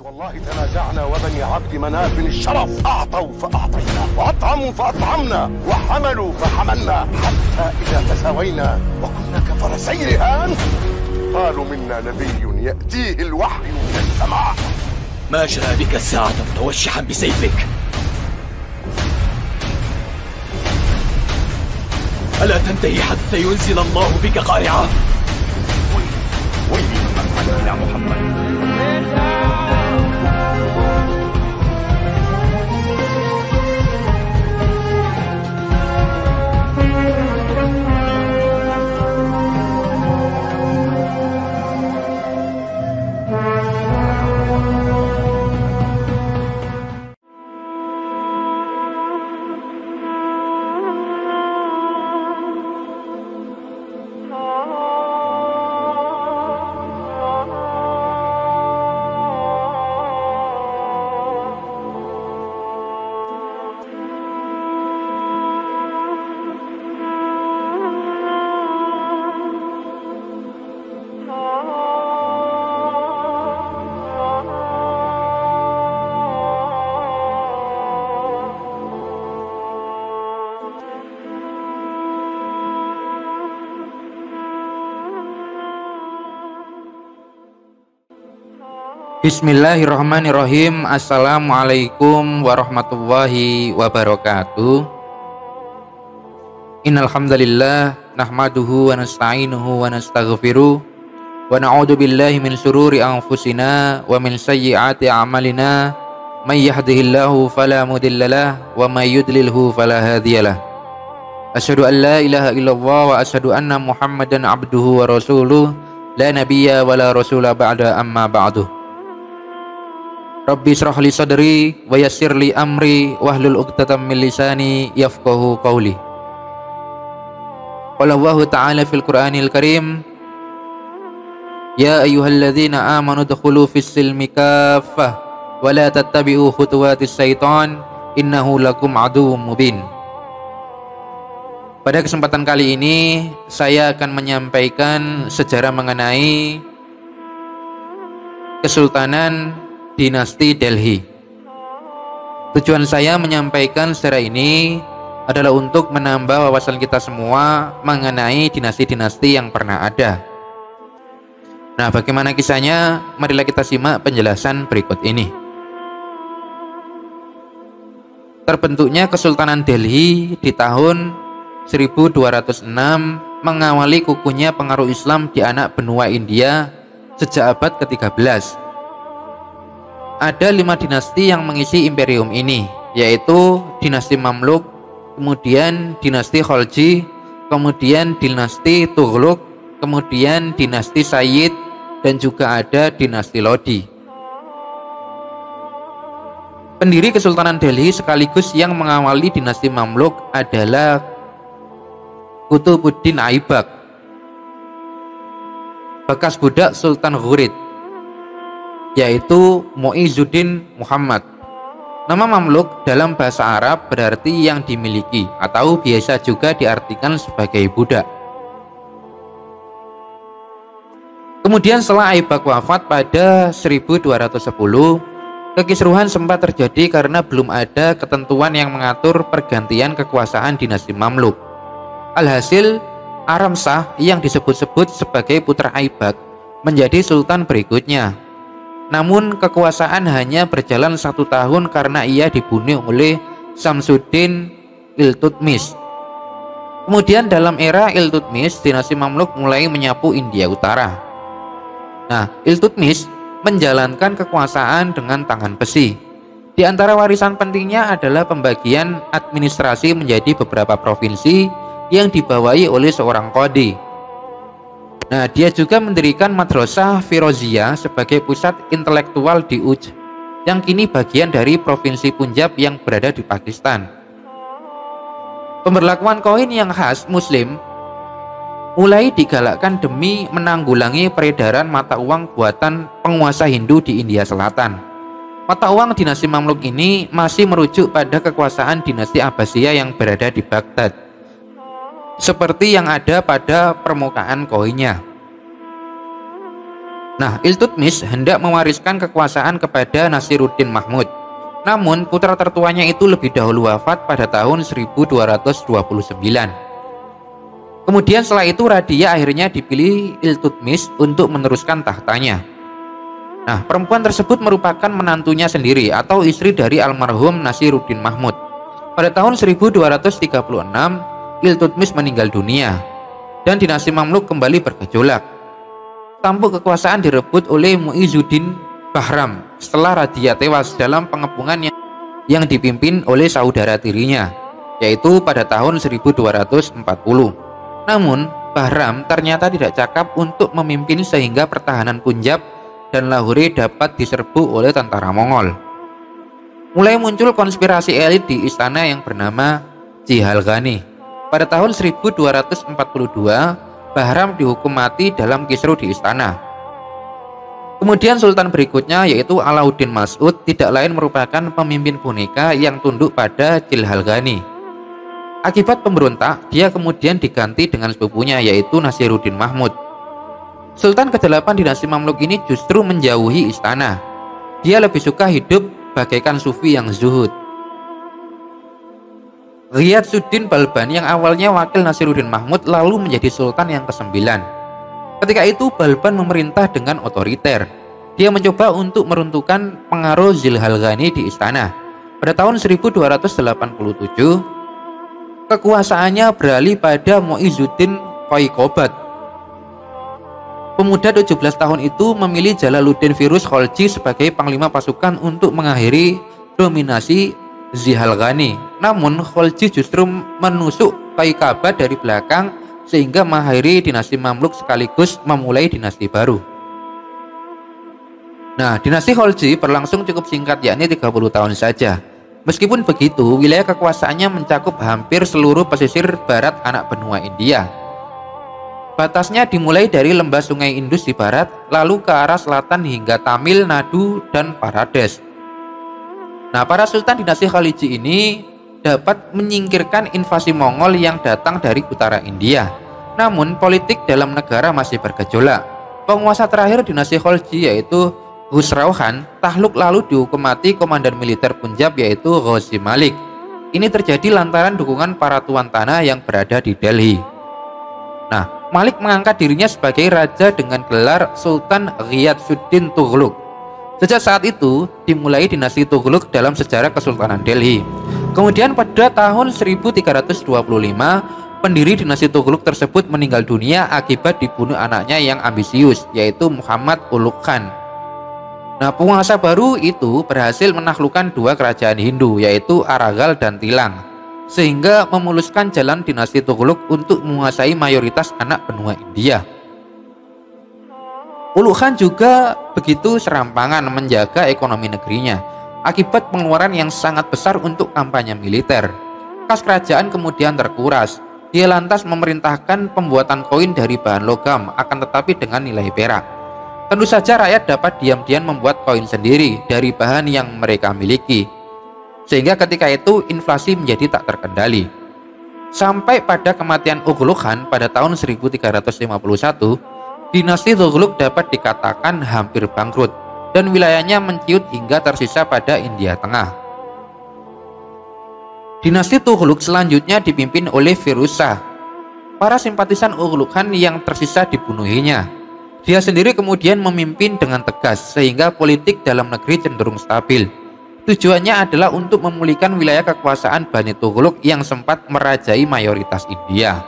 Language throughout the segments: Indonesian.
والله تنازعنا وبني عبد مناف الشرف أعطوا فأعطينا وأطعموا فأطعمنا وحملوا فحملنا حتى إذا تساوينا وكنا كفرسي رهان قالوا منا نبي يأتيه الوحي من السماء. ما جاء بك الساعة متوشحا بسيفك؟ ألا تنتهي حتى ينزل الله بك قارعة؟ ويلي من فعل إلى محمد. Bismillahirrahmanirrahim. Assalamualaikum warahmatullahi wabarakatuh. Innal hamdalillah nahmaduhu wa nasta'inuhu wa nastaghfiruh wa na'udzu billahi min shururi anfusina wa min sayyiati a'malina may yahdihillahu fala mudhillalah wa may yudlilhu fala hadiyalah. Asyhadu an la ilaha illallah wa asyhadu anna Muhammadan abduhu wa rasuluh la nabiyya wa la rasula ba'da amma ba'du. Rabbi shrah li sadri wa yassir li amri wahlul 'uqdatam min lisani yafqahu qawli. Qala Allahu ta'ala fil Qur'anil Karim, ya ayyuhalladzina amanu dkhulu fis silmi kaffah wa la tattabi'u khutuwatis syaitan innahu lakum aduwwum mubin. Pada kesempatan kali ini saya akan menyampaikan sejarah mengenai Kesultanan Dinasti Delhi. Tujuan saya menyampaikan sejarah ini adalah untuk menambah wawasan kita semua mengenai dinasti-dinasti yang pernah ada. Nah, bagaimana kisahnya? Marilah kita simak penjelasan berikut ini. Terbentuknya Kesultanan Delhi di tahun 1206 mengawali kukuhnya pengaruh Islam di anak benua India sejak abad ke-13. Ada 5 dinasti yang mengisi imperium ini, yaitu dinasti Mamluk, kemudian dinasti Khalji, kemudian dinasti Tughlaq, kemudian dinasti Sayyid, dan juga ada dinasti Lodi. Pendiri Kesultanan Delhi sekaligus yang mengawali dinasti Mamluk adalah Qutbuddin Aibak, bekas budak Sultan Ghurid, yaitu Muizzuddin Muhammad. Nama Mamluk dalam bahasa Arab berarti yang dimiliki atau biasa juga diartikan sebagai budak. Kemudian setelah Aibak wafat pada 1210, kekisruhan sempat terjadi karena belum ada ketentuan yang mengatur pergantian kekuasaan dinasti Mamluk. Alhasil, Aram Shah yang disebut-sebut sebagai putra Aibak menjadi sultan berikutnya. Namun kekuasaan hanya berjalan 1 tahun karena ia dibunuh oleh Samsuddin Iltutmish. Kemudian dalam era Iltutmish, dinasti Mamluk mulai menyapu India Utara. Nah, Iltutmish menjalankan kekuasaan dengan tangan besi. Di antara warisan pentingnya adalah pembagian administrasi menjadi beberapa provinsi yang dibawahi oleh seorang qadhi. Nah, dia juga mendirikan Madrasah Firoziyah sebagai pusat intelektual di Uj, yang kini bagian dari provinsi Punjab yang berada di Pakistan. Pemberlakuan koin yang khas Muslim mulai digalakkan demi menanggulangi peredaran mata uang buatan penguasa Hindu di India Selatan. Mata uang dinasti Mamluk ini masih merujuk pada kekuasaan dinasti Abbasiyah yang berada di Baghdad, seperti yang ada pada permukaan koinnya. Nah, Iltutmish hendak mewariskan kekuasaan kepada Nasiruddin Mahmud. Namun, putra tertuanya itu lebih dahulu wafat pada tahun 1229. Kemudian setelah itu Radia akhirnya dipilih Iltutmish untuk meneruskan tahtanya. Nah, perempuan tersebut merupakan menantunya sendiri atau istri dari almarhum Nasiruddin Mahmud. Pada tahun 1236, Iltutmish meninggal dunia dan dinasti Mamluk kembali bergejolak. Tampuk kekuasaan direbut oleh Muizuddin Bahram setelah Radia tewas dalam pengepungan yang dipimpin oleh saudara tirinya, yaitu pada tahun 1240. Namun, Bahram ternyata tidak cakap untuk memimpin sehingga pertahanan Punjab dan Lahore dapat diserbu oleh tentara Mongol. Mulai muncul konspirasi elit di istana yang bernama Jihalghani. Pada tahun 1242, Bahram dihukum mati dalam kisruh di istana. Kemudian sultan berikutnya yaitu Alauddin Mas'ud tidak lain merupakan pemimpin boneka yang tunduk pada Jihalghani. Akibat pemberontak, dia kemudian diganti dengan sepupunya yaitu Nasiruddin Mahmud. Sultan ke-8 dinasti Mamluk ini justru menjauhi istana. Dia lebih suka hidup bagaikan sufi yang zuhud. Ghiyatsuddin Balban yang awalnya wakil Nasiruddin Mahmud lalu menjadi sultan yang ke-9. Ketika itu Balban memerintah dengan otoriter. Dia mencoba untuk meruntuhkan pengaruh Jihalghani di istana. Pada tahun 1287, kekuasaannya beralih pada Muizuddin Qoyqobat. Pemuda 17 tahun itu memilih Jalaluddin Firuz Kholji sebagai panglima pasukan untuk mengakhiri dominasi Jihalghani. Namun Kholji justru menusuk Qoyqobat dari belakang sehingga mengakhiri dinasti Mamluk sekaligus memulai dinasti baru. Nah, dinasti Kholji berlangsung cukup singkat yakni 30 tahun saja. Meskipun begitu, wilayah kekuasaannya mencakup hampir seluruh pesisir barat anak benua India. Batasnya dimulai dari lembah sungai Indus di barat, lalu ke arah selatan hingga Tamil Nadu dan Pradesh. Nah, para sultan dinasti Khaliji ini dapat menyingkirkan invasi Mongol yang datang dari utara India. Namun, politik dalam negara masih bergejolak. Penguasa terakhir dinasti Khalji yaitu Khusrau Khan takluk lalu dihukum mati komandan militer Punjab yaitu Ghazi Malik. Ini terjadi lantaran dukungan para tuan tanah yang berada di Delhi. Nah, Malik mengangkat dirinya sebagai raja dengan gelar Sultan Ghiyatsuddin Tughlaq. Sejak saat itu dimulai dinasti Tughlaq dalam sejarah Kesultanan Delhi. Kemudian pada tahun 1325, pendiri dinasti Tughlaq tersebut meninggal dunia akibat dibunuh anaknya yang ambisius yaitu Muhammad Ulugh Khan. Nah, penguasa baru itu berhasil menaklukkan dua kerajaan Hindu yaitu Araghal dan Tilang, sehingga memuluskan jalan dinasti Tughlaq untuk menguasai mayoritas anak benua India. Ulugh Khan juga begitu serampangan menjaga ekonomi negerinya akibat pengeluaran yang sangat besar untuk kampanye militer. Kas kerajaan kemudian terkuras. Dia lantas memerintahkan pembuatan koin dari bahan logam akan tetapi dengan nilai perak. Tentu saja rakyat dapat diam-diam membuat koin sendiri dari bahan yang mereka miliki, sehingga ketika itu inflasi menjadi tak terkendali. Sampai pada kematian Ulugh Khan pada tahun 1351, dinasti Tughlaq dapat dikatakan hampir bangkrut dan wilayahnya menciut hingga tersisa pada India Tengah. Dinasti Tughlaq selanjutnya dipimpin oleh Firuz Shah. Para simpatisan Ulugh Khan yang tersisa dibunuhinya. Dia sendiri kemudian memimpin dengan tegas sehingga politik dalam negeri cenderung stabil. Tujuannya adalah untuk memulihkan wilayah kekuasaan Bani Tughlaq yang sempat merajai mayoritas India.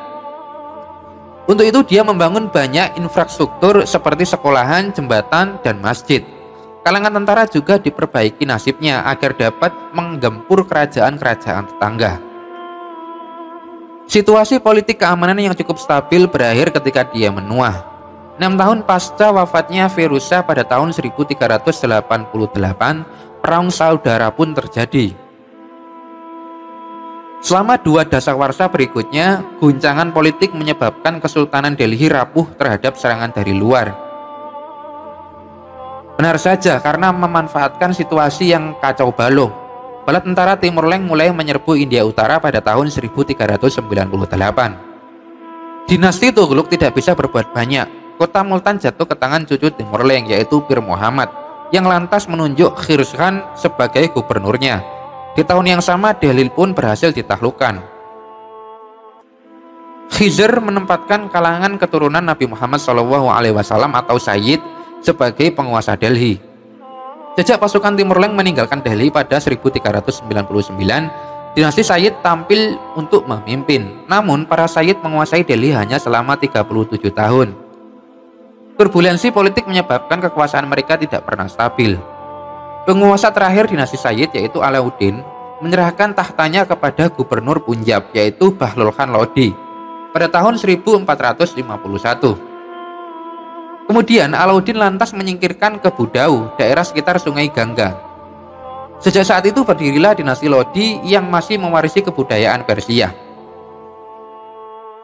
Untuk itu dia membangun banyak infrastruktur seperti sekolahan, jembatan, dan masjid. Kalangan tentara juga diperbaiki nasibnya agar dapat menggempur kerajaan-kerajaan tetangga. Situasi politik keamanan yang cukup stabil berakhir ketika dia menua. 6 tahun pasca wafatnya Firuz Shah pada tahun 1388, perang saudara pun terjadi. Selama 2 dasawarsa berikutnya, guncangan politik menyebabkan Kesultanan Delhi rapuh terhadap serangan dari luar. Benar saja, karena memanfaatkan situasi yang kacau balau, bala tentara Timur Leng mulai menyerbu India Utara pada tahun 1398. Dinasti Tughlaq tidak bisa berbuat banyak. kota Multan jatuh ke tangan cucu Timurleng yaitu Pir Muhammad yang lantas menunjuk Khirs Khan sebagai gubernurnya. Di tahun yang sama Delhi pun berhasil ditaklukkan. Khizr menempatkan kalangan keturunan Nabi Muhammad SAW atau Sayyid sebagai penguasa Delhi. Sejak pasukan Timurleng meninggalkan Delhi pada 1399, dinasti Sayyid tampil untuk memimpin. Namun para Sayyid menguasai Delhi hanya selama 37 tahun. Turbulensi politik menyebabkan kekuasaan mereka tidak pernah stabil. Penguasa terakhir dinasti Sayyid yaitu Alauddin menyerahkan tahtanya kepada gubernur Punjab yaitu Bahlul Khan Lodi pada tahun 1451. Kemudian Alauddin lantas menyingkirkan ke Budau, daerah sekitar Sungai Gangga. Sejak saat itu berdirilah dinasti Lodi yang masih mewarisi kebudayaan Persia.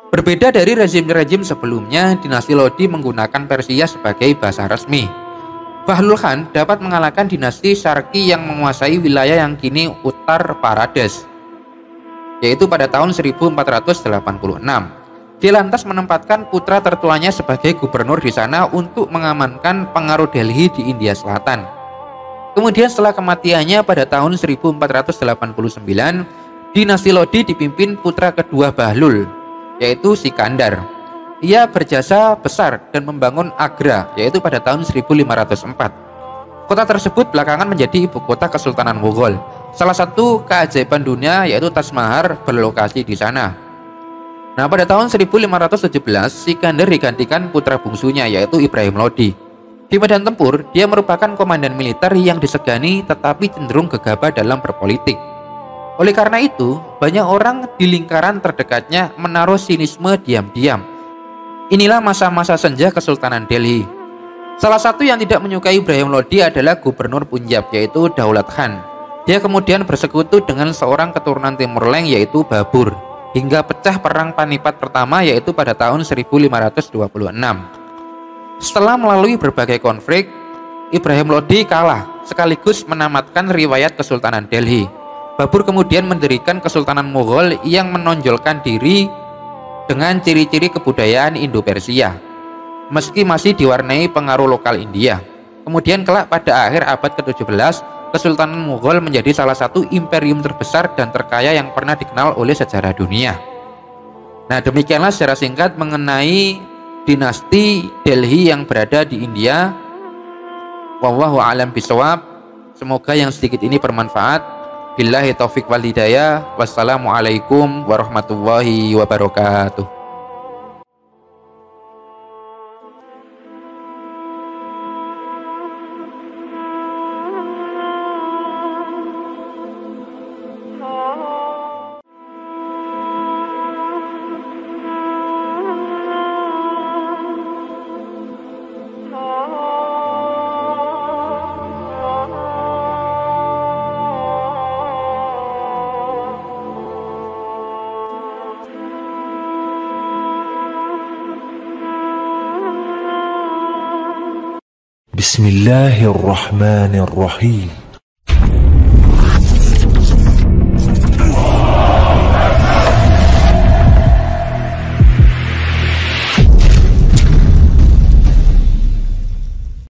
Berbeda dari rezim-rezim sebelumnya, dinasti Lodi menggunakan Persia sebagai bahasa resmi. Bahlul Khan dapat mengalahkan dinasti Sharki yang menguasai wilayah yang kini Uttar Pradesh, yaitu pada tahun 1486. Dia lantas menempatkan putra tertuanya sebagai gubernur di sana untuk mengamankan pengaruh Delhi di India Selatan. Kemudian setelah kematiannya pada tahun 1489, dinasti Lodi dipimpin putra kedua Bahlul, yaitu Sikandar. Ia berjasa besar dan membangun Agra, yaitu pada tahun 1504. Kota tersebut belakangan menjadi ibu kota Kesultanan Mughal. Salah satu keajaiban dunia yaitu Taj Mahal berlokasi di sana. Nah, pada tahun 1517, Sikandar digantikan putra bungsunya yaitu Ibrahim Lodi. Di medan tempur, dia merupakan komandan militer yang disegani tetapi cenderung gegabah dalam berpolitik. Oleh karena itu, banyak orang di lingkaran terdekatnya menaruh sinisme diam-diam. Inilah masa-masa senja Kesultanan Delhi. Salah satu yang tidak menyukai Ibrahim Lodi adalah gubernur Punjab yaitu Daulat Khan. Dia kemudian bersekutu dengan seorang keturunan Timurleng yaitu Babur, hingga pecah perang Panipat pertama yaitu pada tahun 1526. Setelah melalui berbagai konflik, Ibrahim Lodi kalah sekaligus menamatkan riwayat Kesultanan Delhi. Babur kemudian mendirikan Kesultanan Mughal yang menonjolkan diri dengan ciri-ciri kebudayaan Indo-Persia, meski masih diwarnai pengaruh lokal India. Kemudian kelak pada akhir abad ke-17, Kesultanan Mughal menjadi salah satu imperium terbesar dan terkaya yang pernah dikenal oleh sejarah dunia. Nah, demikianlah secara singkat mengenai dinasti Delhi yang berada di India. Wallahu a'lam bishawab. Semoga yang sedikit ini bermanfaat. Billahi taufik wal hidayah. Wassalamualaikum warahmatullahi wabarakatuh. بسم الله الرحمن الرحيم